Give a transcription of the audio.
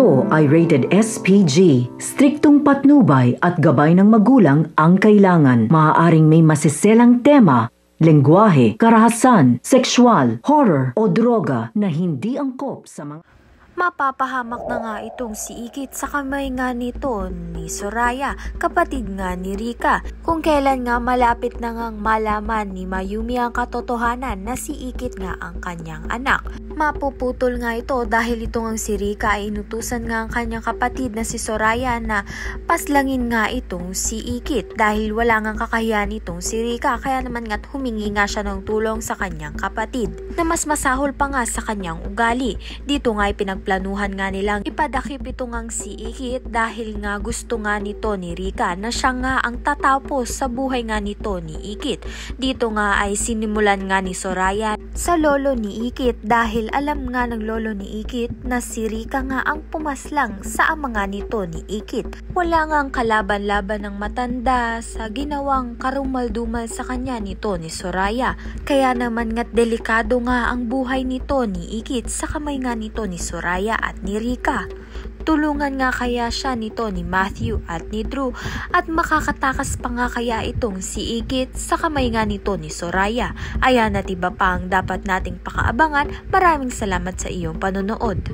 Ito ay rated SPG. Striktong patnubay at gabay ng magulang ang kailangan. Maaaring may masiselang tema, lengguwahe, karahasan, sexual, horror o droga na hindi angkop sa mga... Mapapahamak na nga itong si Ikit sa kamay nga nito ni Soraya, kapatid nga ni Rika, kung kailan nga malapit na ngang malaman ni Mayumi ang katotohanan na si Ikit nga ang kanyang anak. Mapuputol nga ito dahil ito ngang si Rika ay inutusan nga ang kanyang kapatid na si Soraya na paslangin nga itong si Ikit dahil wala ngang kakayahan itong si Rika, kaya naman nga't humingi nga siya ng tulong sa kanyang kapatid na mas masahol pa nga sa kanyang ugali. Dito nga ay planuhan nga nilang ipadakip ito ngang si Ikit dahil nga gusto nga nito ni Rika na siya nga ang tatapos sa buhay nga nito ni Ikit. Dito nga ay sinimulan nga ni Soraya sa lolo ni Ikit dahil alam nga ng lolo ni Ikit na si Rika nga ang pumaslang sa ama nga nito ni Ikit. Wala nga ang kalaban-laban ng matanda sa ginawang karumal-dumal sa kanya nito ni Soraya. Kaya naman nga't delikado nga ang buhay nito ni Ikit sa kamay nga nito ni Soraya at ni Rika. Tulungan nga kaya siya nito ni Matthew at ni Drew at makakatakas pa nga kaya itong si Ikit sa kamay nga nito ni Soraya. Ayan at iba pa ang dapat nating pakaabangan. Maraming salamat sa iyong panonood.